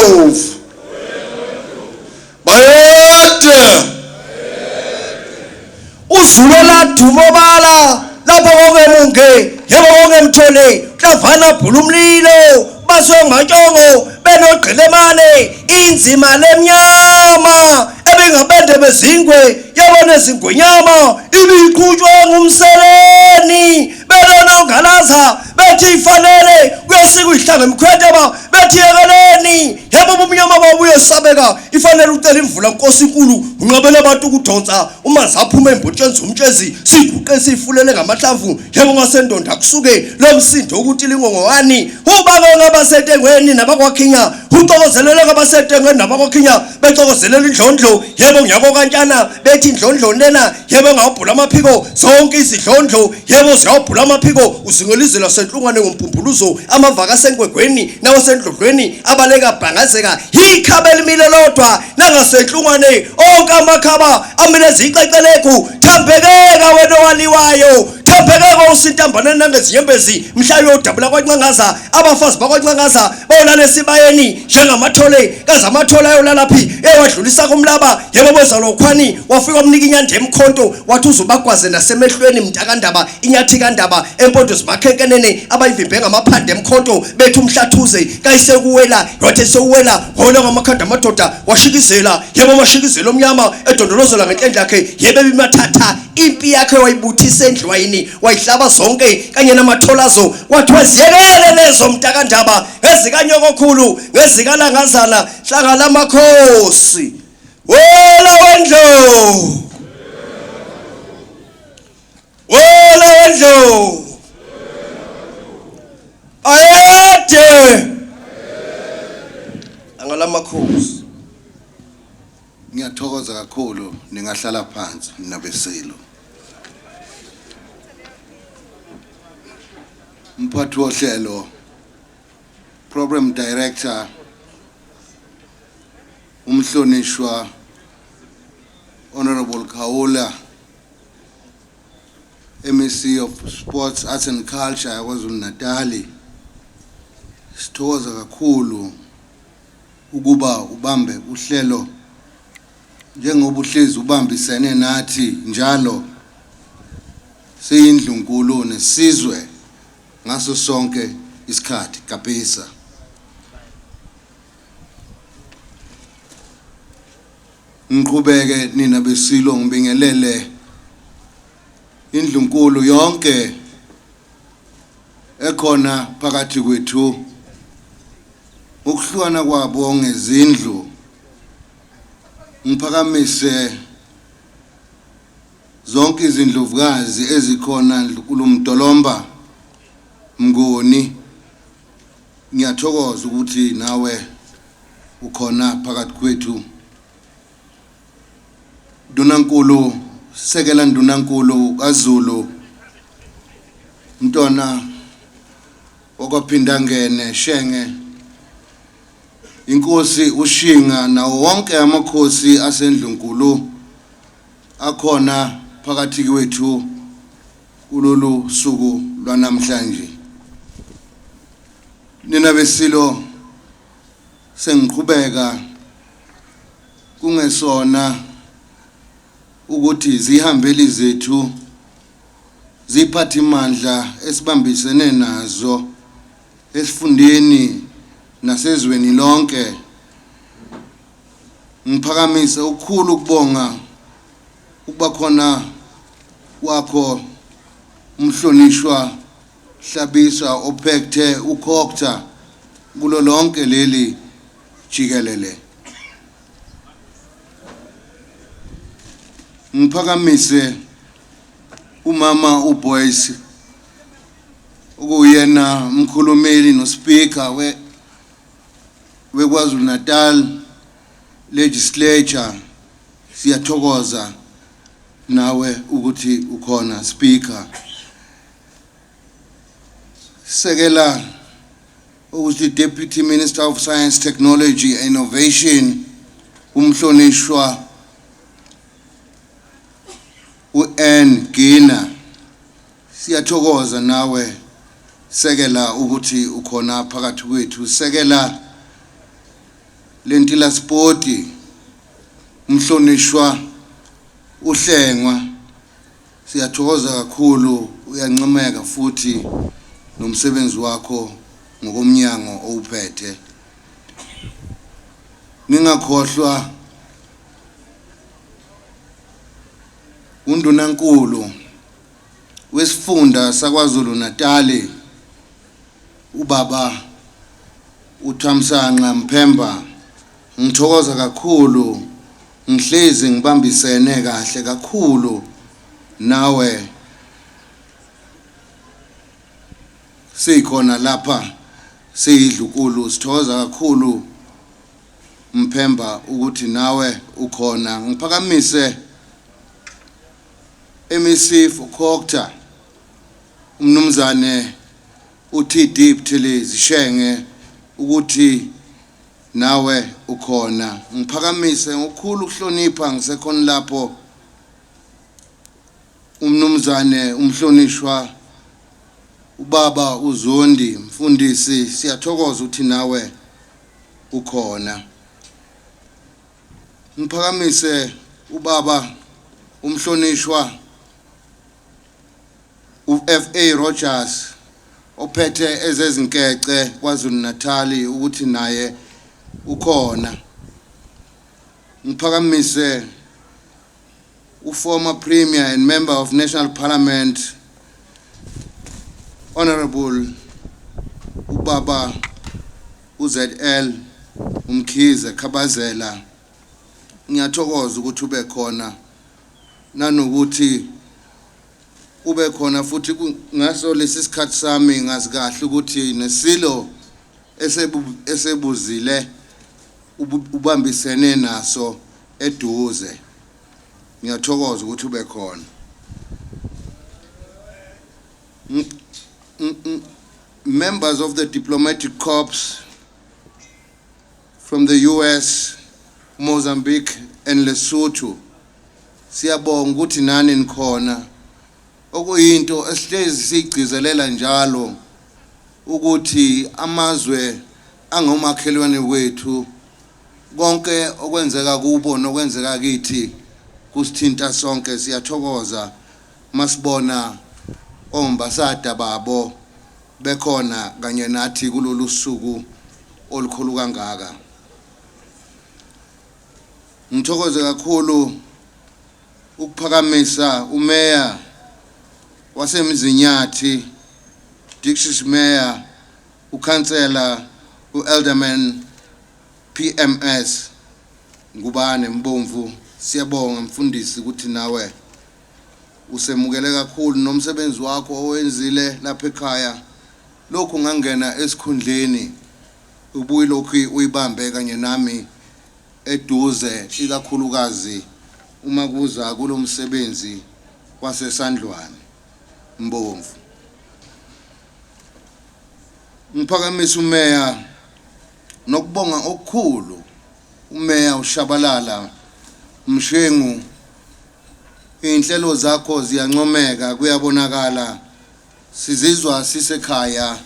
Ndlovu bayede uzulela dumobala lapho konke munge yebo konke mthole klavana bhulumlilo basongatshongo benogqilemane inzima lemnyama ebengabende bezingwe yabona izingonyama ibiqhutshwe ngumseleni belona ongalaza bethi ifanele kuyosika ihlanga emkhwethe bethi yekeleni yebo ubumnyama babuye sabeka ifanele ucela imvula Nkosi inkulu unqabele abantu ukudonsa uma zaphuma embotsheni umtshezi siguqe sifulele ngamahlamvu yebo ngasendonda kusuke lo msindo ukuthi lingongowani ubake ngabasetengweni nabakwakhinya ucokozelele ngabasetengweni nabakwakhinya becokozelela indlondlo yebo ngiyako kantshana bethi indlondlo lena yebo ngawubhula amaphiko zonke izidlondlo yebo ziyawubhula amaphiko uzingelizela senhlungwane ngompumbuluzo amavaka senkwekwini nawo sendlodlweni abaleka bhangazeka ikhabe elimile lodwa nangasenhlungwane onke amakhaba amile ziqeqeleku thambekeka wena waliwayo thambekeka usintambana nangezinyembezi mhlayo odabula kwancangaza abafazi bakwancangaza bolala esibayeni njengamathole kazamathola ayolalaphi ewadlulisa kumlaba yebo bezalokhwani wafika umnika inyande emkhonto wathi uzubagwaze nasemehlweni mntakandaba inyathi kandaba empondo zimakhenkenene abayivimbe ngamaphande emkhonto bethi umhlathuze kayisekuwela wathi sewuwela wona ngamakhanda amadoda washikizela yebo mashikizela omnyama edondolozela ngenhlendla yakhe yebe bimathatha impi yakhe wayibuthisa endlwayini wayihlaba zonke kanye namatholazo wathi waziyekele lezo mntakandaba ngezikanyoko ngezikalangazana hlanga lamakhosi wela wendlo ayede angalamakhosi. Ngiyathokoza kakhulu ningahlala phansi nabesilo. Mphathi wohlelo, program director umhlonishwa Honorable Khawula, MEC of Sports, Arts and Culture yaKwaZulu Natal. Sithokoza kakhulu ukuba ubambe uhlelo njengoba uhlezi ubambisene nathi njalo siyindlunkulu nesizwe ngaso sonke isikhathi kapisa. Ngiqhubeke nina besilo ngibingelele indlunkulu yonke ekhona phakathi kwethu ukuhlukana kwabo ngezindlu. Ngiphakamise zonke izindlovukazi ezikhona kulumdolomba Mngoni. Ngiyathokoza ukuthi nawe ukhona phakathi kwethu. Ndunankulu sekela ndunankulu kaZulu Mntwana wakwaPhindangene Shenge Inkosi uShinga nawo wonke amakhosi asendlunkulu akhona phakathi kwethu kulolu suku lwanamhlanje. Nina besilo sengiqhubeka kungesona ukuthi zihambeli zethu ziphathi mandla esibambisene nazo esifundeni nasezweni lonke. Ngiphakamise ukukhulu ukubonga ukuba khona wakho umhlonishwa Hlabisa ophethe ukhokta kulo lonke leli jikelele. Ngiphakamise umama uBoyce ukuyena umkhulumeli noSpeaker weKwaZulu Natal Legislature. Siyathokoza nawe ukuthi ukhona Speaker. Sekela ukuthi Deputy Minister of Science, Technology and Innovation umhlonishwa uN Gina. Siyathokoza nawe sekela ukuthi ukhona phakathi kwethu. Sekela lentila sporti umhlonishwa uhlengwa siyathokoza kakhulu uyancomeka futhi nomsebenzi wakho ngokomnyango owuphethe ningakhohlwa undunankulu wesifunda saKwaZulu Natal ubaba uThamsanqa Mphemba ngithokoza kakhulu ngihlezi ngibambisene kahle kakhulu nawe sikhona lapha siyidlukulu sithokoza kakhulu Mphemba ukuthi nawe ukhona ngiphakamise MEC for Khokta umnumzane uTD Buthelezi Shenge ukuthi nawe ukhona ngiphakamise ngokukhulu ukuhlonipha ngisekhona lapho umnumzane umhlonishwa ubaba uZondi mfundisi siyathokoza ukuthi nawe ukhona ngiphakamise ubaba umhlonishwa uFA Rogers ophethe ezezinkece kwaZulu Natal ukuthi naye ukhona ngiphakamise former Premier and Member of National Parliament Honorable ubaba uZL Umkhize Khabazela ngiyathokoza ukuthi ube khona nanokuthi ube khona futhi ngaso lesi sikhathi sami ngazi kahle ukuthi nesilo esebuzile ubambisene naso eduze ngiyathokoza ukuthi ube khona members of the diplomatic corps from the US, Mozambique and Lesotho siyabonga ukuthi nani nikhona okuyinto esihlezi sigcizelela njalo ukuthi amazwe angomakhelwane wethu konke okwenzeka kubo nokwenzeka kithi kusithinta sonke siyathokoza masibona ombasada babo bekhona kanye nathi kulolu suku olukhulu kangaka ngithokoze kakhulu ukuphakamisa umeya wasemzinyathi District Mayor uKhansela uElderman PMS Ngubane Mbomvu siyabonga mfundisi ukuthi nawe usemukele kakhulu nomsebenzi wakho owenzile lapha ekhaya lokhu ngangena esikhundleni ubuyi lokhu uyibambe kanye nami eduze ikakhulukazi uma kuza kulomsebenzi wasesandlwane Mbomvu ngiphakamisa umeya nokubonga okukhulu umeya uShabalala Mshengu inhlelo zakho ziyancomeka kuyabonakala sizizwa sisekhaya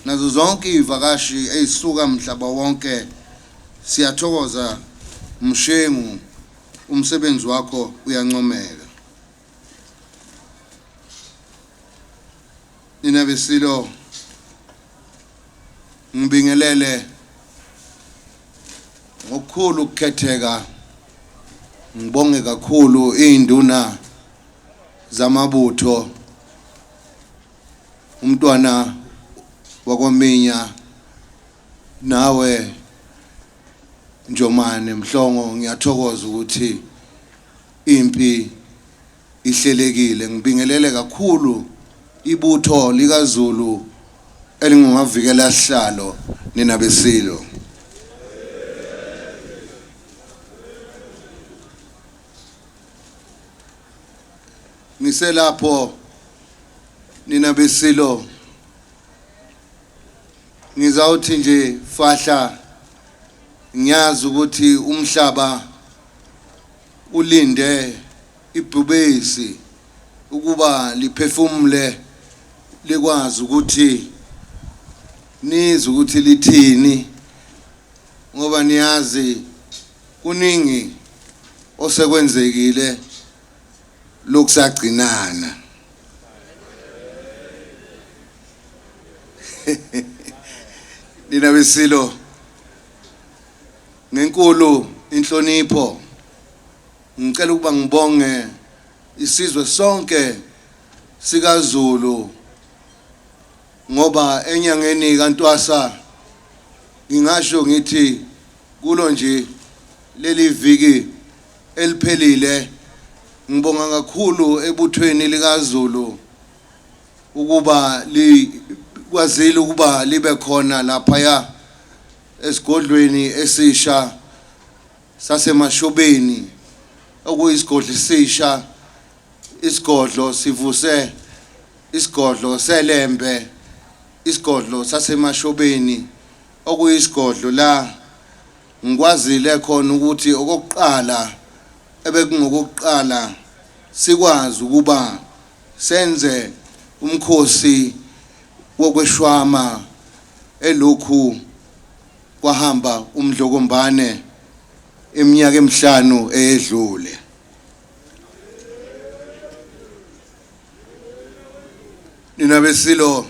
nazo zonke ivakashi ezisuka mhlaba wonke siyathokoza Mshengu umsebenzi wakho uyancomeka nina besilo ngibingelele ngokukhulu ukukhetheka ngibonge kakhulu induna zamabutho umntwana wakwaminya nawe Njomane Mhlongo ngiyathokoza ukuthi impi ihlelekile ngibingelele kakhulu ibutho likaZulu elingumavikela sihlalo nina besilo ngiselapho nina besilo ngizawuthi nje fahla ngiyazi ukuthi umhlaba ulinde ibhubesi ukuba liphefumule likwazi ukuthi nizi ukuthi lithini ngoba niyazi kuningi osekwenzekile lokusagcinana nina besilo ngenkulu inhlonipho ngicela ukuba ngibonge isizwe sonke sikaZulu ngoba enyangeni kaNtwasa ngingasho ngithi kulo nje leli viki eliphelile ngibonga kakhulu ebuthweni likaZulu ukuba likwazile ukuba libe khona lapha esigodlweni esisha saseMashobeni okuyisigodlo esisha isigodlo sivuse isigodlo seLembe isigodlo saseMashobeni okuyisigodlo la ngikwazile khona ukuthi okokuqala ebekungokuqala sikwazi ukuba senze umkhosi wokweshwama elokhu kwahamba umdlokombane eminyaka emihlanu eyedlule nina besilo